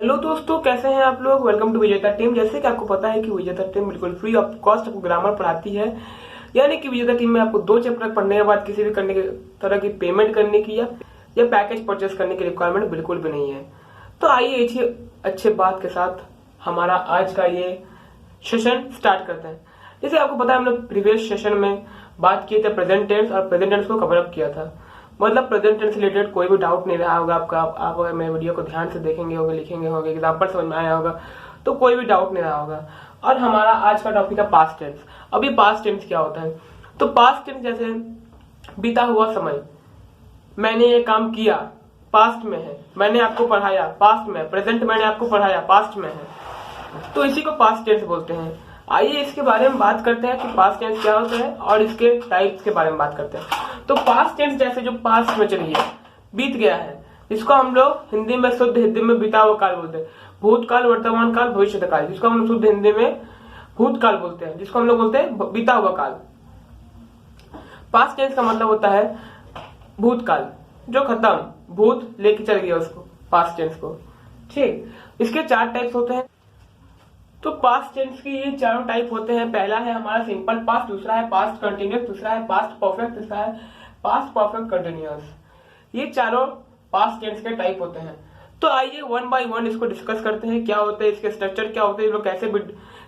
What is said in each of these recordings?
Hello दोस्तों, कैसे हैं आप लोग। वेलकम टू विजेता टीम। जैसे कि आपको पता है कि विजेता टीम बिल्कुल फ्री ऑफ कॉस्ट आपको ग्रामर पढ़ाती है। यानी कि विजेता टीम में आपको 2 चैप्टर पढ़ने के बाद किसी भी करने की तरह की पेमेंट करने की या पैकेज परचेस करने की रिक्वायरमेंट बिल्कुल भी नहीं है। तो आइए इसी अच्छे बात के साथ हमारा आज का ये सेशन स्टार्ट करते हैं। जैसे आपको पता है, हम लोग प्रीवियस सेशन में बात किए थे प्रेजेंट टेंस और प्रेजेंट टेंस को कवर अप किया था। मतलब प्रेजेंट टेंस से रिलेटेड कोई भी डाउट नहीं रहा होगा आपका। आप अगर मेरे वीडियो को ध्यान से देखेंगे होंगे, लिखेंगे होंगे, एग्जाम्पल समझ में आया होगा तो कोई भी डाउट नहीं रहा होगा। और हमारा आज का टॉपिक है पास्ट टेंस। अभी पास्ट टेंस क्या होता है, तो पास्ट टेंस जैसे बीता हुआ समय, मैंने ये काम किया पास्ट में है, मैंने आपको पढ़ाया पास्ट में, प्रेजेंट मैंने आपको पढ़ाया पास्ट में है, तो इसी को पास्ट टेंस बोलते हैं। आइए इसके बारे में बात करते हैं कि पास्ट टेंस क्या होता है और इसके टाइप्स के बारे में बात करते हैं। तो पास्ट टेंस जैसे जो पास्ट में चली है, बीत गया है, इसको हम लोग हिंदी में शुद्ध हिंदी में बीता हुआ काल बोलते हैं। भूतकाल, वर्तमान काल, भविष्य काल, जिसको हम लोग शुद्ध हिंदी में भूतकाल बोलते हैं, जिसको हम लोग बोलते हैं बीता हुआ काल। पास्ट टेंस का मतलब होता है भूतकाल, जो खत्म, भूत लेके चल गया उसको, पास्ट टेंस को। ठीक, इसके 4 टाइप्स होते हैं। तो पास्ट टेंस की ये 4 टाइप होते हैं। पहला है हमारा सिंपल पास्ट, दूसरा है पास्ट कंटिन्यूअस, दूसरा है पास्ट परफेक्ट, तीसरा है पास्ट परफेक्ट कंटिन्यूअस। ये चारों पास्ट टेंस के टाइप होते हैं। तो आइए 1 बाय 1 इसको डिस्कस करते हैं, क्या होते हैं, इसके स्ट्रक्चर क्या होते हैं, लोग कैसे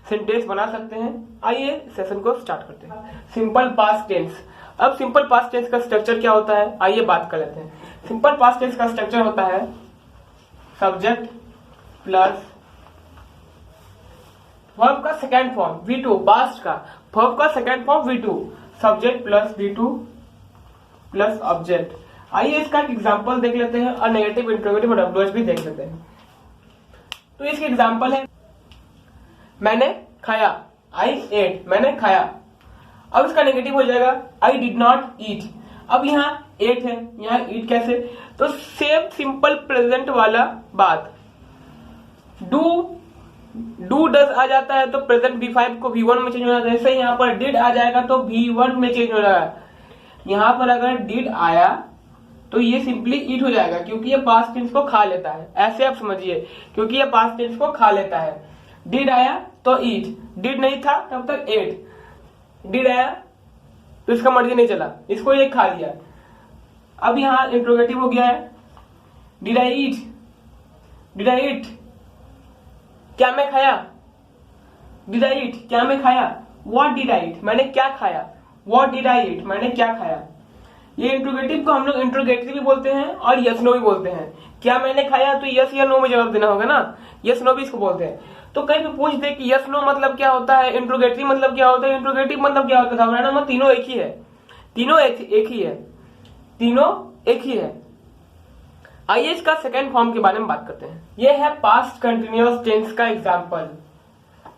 सेंटेंस बना सकते हैं। आइए सेशन को स्टार्ट करते हैं। Simple past tense. अब सिंपल पास्ट टेंस का स्ट्रक्चर क्या होता है, आइए बात कर लेते हैं। सिंपल पास्ट टेंस का स्ट्रक्चर होता है सब्जेक्ट प्लस वर्ब का सेकेंड फॉर्म V2, पास्ट का वर्ब का second form V2, subject plus V2 plus object. आइए इसका एक एग्जांपल देख लेते हैं और नेगेटिव, इंट्रोगेटिव और WH भी देख लेते हैं। तो इसके एग्जांपल है मैंने खाया, I ate, मैंने खाया। अब इसका नेगेटिव हो जाएगा I did not eat। अब यहाँ ate है, यहाँ eat कैसे, तो सेम सिंपल प्रेजेंट वाला बात, डू डज आ जाता है तो प्रेजेंट V5 को V1 में चेंज हो जाता है। जैसे यहाँ पर डिड आ जाएगा तो V1 में चेंज हो रहा है। यहाँ पर अगर डिड आया तो ये सिंपली ईट हो जाएगा, क्योंकि ये पास्ट टेंस को खा लेता है। ऐसे आप समझिए, क्योंकि ये पास्ट टेंस को खा लेता है। डिड आया तो ईट, डिड नहीं था तब तक एट, डिड आया तो इसका मर्जी नहीं चला, इसको ये खा लिया। अब यहाँ इंट्रोगेटिव हो गया है, did I eat, did I ईट, क्या मैं खाया, डिड आई ईट, क्या मैं खाया, व्हाट डिड आई ईट, मैंने क्या खाया, व्हाट डिड आई ईट, मैंने क्या खाया। ये इंट्रोगेटिव को हम लोग इंट्रोगेटरी भी बोलते हैं और यस नो भी बोलते हैं। क्या मैंने खाया तो यस या नो में जवाब देना होगा ना, यस नो भी इसको बोलते हैं। तो कहीं भी पूछ दे कि यस नो मतलब क्या होता है, इंट्रोगेटरी मतलब क्या होता है, इंट्रोगेटिव मतलब क्या होता है, घबराना मत, तीनों एक ही है, तीनों एक ही है, तीनों एक ही है। आइए इसका सेकेंड फॉर्म के बारे में बात करते हैं। यह है पास्ट कंटिन्यूअस टेंस का एग्जांपल।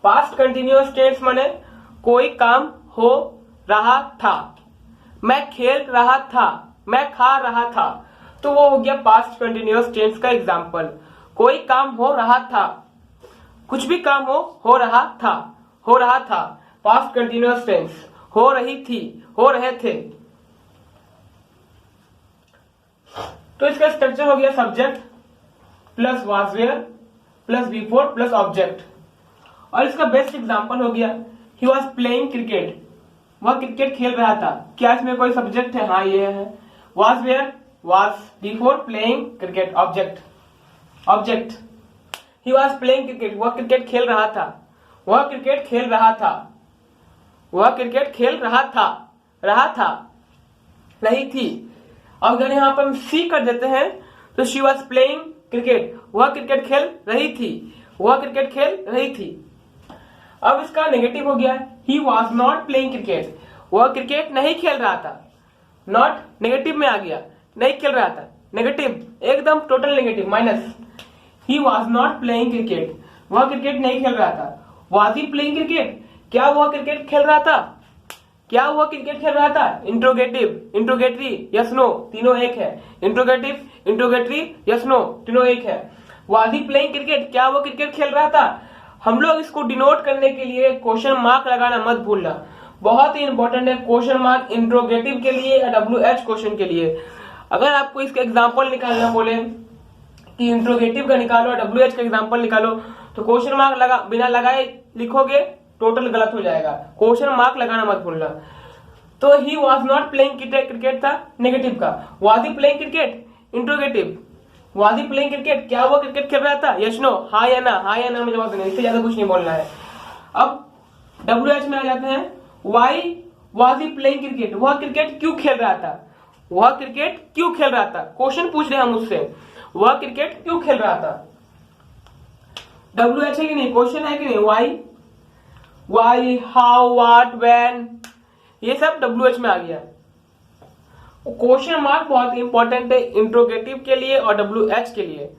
पास्ट कंटिन्यूअस टेंस माने कोई काम हो रहा था, मैं खेल रहा था, मैं खा रहा था, तो वो हो गया पास्ट कंटिन्यूअस टेंस का एग्जांपल। कोई काम हो रहा था, कुछ भी काम हो रहा था, हो रहा था, पास्ट कंटिन्यूअस टेंस। हो रही थी, हो रहे थे। तो इसका स्ट्रक्चर हो गया subject plus was were plus before plus object. और इसका बेस्ट एग्जांपल हो गया ही वॉज प्लेइंग क्रिकेट, वह क्रिकेट खेल रहा था। क्या इसमें कोई सब्जेक्ट है, हाँ ये है। Was were, was, before playing cricket, object, object. He was playing cricket, वह क्रिकेट खेल रहा था, वह क्रिकेट खेल रहा था, वह क्रिकेट खेल रहा था, नहीं थी। अगर यहाँ पर हम सी कर देते हैं तो शी वॉज प्लेइंग क्रिकेट, वह क्रिकेट खेल रही थी, वह क्रिकेट खेल रही थी। अब इसका नेगेटिव हो गया he was not playing cricket, वह क्रिकेट नहीं खेल रहा था। नॉट नेगेटिव में आ गया, नहीं खेल रहा था, नेगेटिव, एकदम total negative, minus. He was not playing cricket, वह क्रिकेट नहीं खेल रहा था। वॉज ही प्लेइंग क्रिकेट, क्या वह क्रिकेट खेल रहा था, क्या वह क्रिकेट खेल रहा था। इंट्रोगेटिव, इंट्रोगेटरी, यस नो, तीनों एक है। इंट्रोगेटिव, इंट्रोगेटरी, यस नो, तीनों एक है। वाज ही प्लेइंग क्रिकेट, क्या वो क्रिकेट खेल रहा था। हम लोग इसको डिनोट करने के लिए क्वेश्चन मार्क लगाना मत भूलना, बहुत ही इंपॉर्टेंट है क्वेश्चन मार्क इंट्रोगेटिव के लिए या WH क्वेश्चन के लिए। अगर आपको इसका एग्जांपल निकालना बोले कि इंट्रोगेटिव का निकालो, WH का एग्जांपल निकालो, तो क्वेश्चन मार्क लगा बिना लगाए लिखोगे, टोटल गलत हो जाएगा। क्वेश्चन मार्क लगाना मत भूलना। तो he was not playing cricket था नेगेटिव का, was he playing cricket interrogative, was he playing cricket, क्या वो क्रिकेट खेल रहा था, यस नो, हाँ या ना, हाँ या ना में जवाब देना, इससे ज्यादा कुछ नहीं बोलना है। अब WH में आ जाते हैं, why was he playing cricket, वह क्रिकेट क्यों खेल रहा था, वह क्रिकेट क्यों खेल रहा था, क्वेश्चन पूछ रहे हैं हम उससे, वह क्रिकेट क्यों खेल रहा था। WH है कि नहीं, क्वेश्चन है कि नहीं, वाई, हाउ, व्हाट, व्हेन, ये सब WH में आ गया। क्वेश्चन मार्क बहुत इंपॉर्टेंट है इंट्रोगेटिव के लिए और WH के लिए।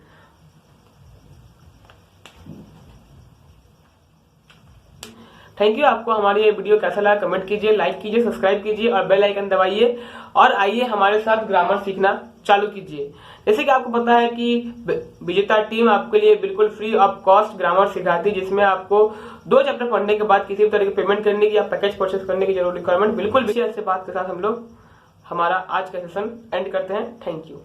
Thank you. आपको हमारी ये वीडियो कैसा लगा कमेंट कीजिए, लाइक कीजिए, सब्सक्राइब कीजिए और बेल आइकन दबाइए और आइए हमारे साथ ग्रामर सीखना चालू कीजिए। जैसे कि आपको पता है कि विजेता टीम आपके लिए बिल्कुल फ्री ऑफ कॉस्ट ग्रामर सिखाती है, जिसमें आपको 2 चैप्टर पढ़ने के बाद किसी भी तरह की पेमेंट करने की या पैकेज परचेस करने की जरूरत रिक्वायरमेंट बिल्कुल भी। ऐसे बात के साथ हम लोग हमारा आज का सेशन एंड करते हैं। Thank you.